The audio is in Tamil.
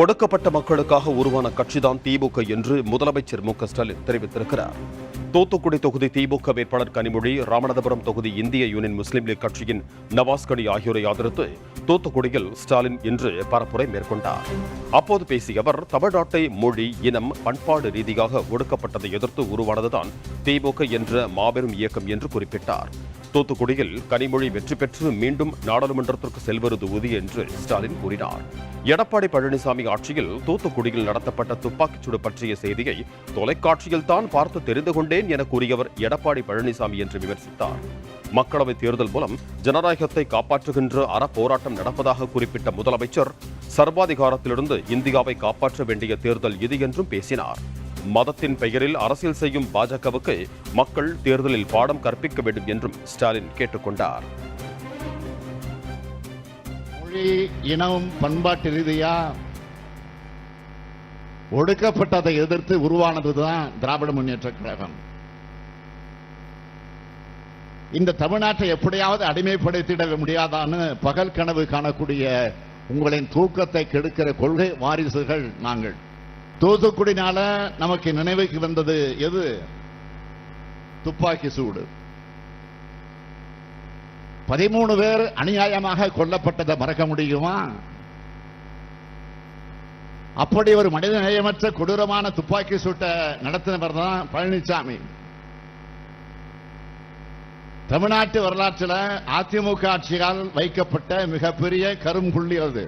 ஒடுக்கப்பட்ட மக்களுக்காக உருவான கட்சிதான் திமுக என்று முதலமைச்சர் மு க ஸ்டாலின் தெரிவித்திருக்கிறார். தூத்துக்குடி தொகுதி திமுக வேட்பாளர் கனிமொழி, ராமநாதபுரம் தொகுதி இந்திய யூனியன் முஸ்லீம் லீக் கட்சியின் நவாஸ்கனி ஆகியோரை ஆதரித்து தூத்துக்குடியில் ஸ்டாலின் இன்று பரப்புரை மேற்கொண்டார். அப்போது பேசிய அவர், தமிழ்நாட்டை மொழி, இனம், பண்பாடு ரீதியாக ஒடுக்கப்பட்டதை எதிர்த்து உருவானதுதான் திமுக என்ற மாபெரும் இயக்கம் என்று குறிப்பிட்டார். தூத்துக்குடியில் கனிமொழி வெற்றி பெற்று மீண்டும் நாடாளுமன்றத்திற்கு செல்வது உறுதி என்று ஸ்டாலின் கூறினார். எடப்பாடி பழனிசாமி ஆட்சியில் தூத்துக்குடியில் நடத்தப்பட்ட துப்பாக்கிச்சூடு பற்றிய செய்தியை தொலைக்காட்சியில் தான் பார்த்து தெரிந்து கொண்டேன் என கூறியவர் எடப்பாடி பழனிசாமி என்று விமர்சித்தார். மக்களவைத் தேர்தல் மூலம் ஜனநாயகத்தை காப்பாற்றுகின்ற அறப்போராட்டம் நடப்பதாக குறிப்பிட்ட முதலமைச்சர், சர்வாதிகாரத்திலிருந்து இந்தியாவை காப்பாற்ற வேண்டிய தேர்தல் இது என்றும் பேசினார். மதத்தின் பெயரில் அரசியல் செய்யும் பாஜகவுக்கு மக்கள் தேர்தலில் பாடம் கற்பிக்க வேண்டும் என்றும் ஸ்டாலின் கேட்டுக்கொண்டார். மொழி, இனம், பண்பாட்டு ரீதியா ஒடுக்கப்பட்டதை எதிர்த்து உருவானதுதான் திராவிட முன்னேற்ற கழகம். இந்த தமிழ்நாட்டை எப்படியாவது அடிமைப்படுத்திட முடியாதான்னு பகல் கனவு காணக்கூடிய உங்களின் தூக்கத்தை கெடுக்கிற கொள்கை வாரிசுகள் நாங்கள். தூத்துக்குடினால நமக்கு நினைவுக்கு வந்தது எது? துப்பாக்கி சூடு. 13 பேர் அநியாயமாக கொல்லப்பட்டதை மறக்க முடியுமா? அப்படி ஒரு மனிதநேயமற்ற கொடூரமான துப்பாக்கி சூட்டை நடத்தினவர் தான் பழனிசாமி. தமிழ்நாட்டு வரலாற்றில் அதிமுக ஆட்சியால் வைக்கப்பட்ட மிகப்பெரிய கரும்புள்ளி அது.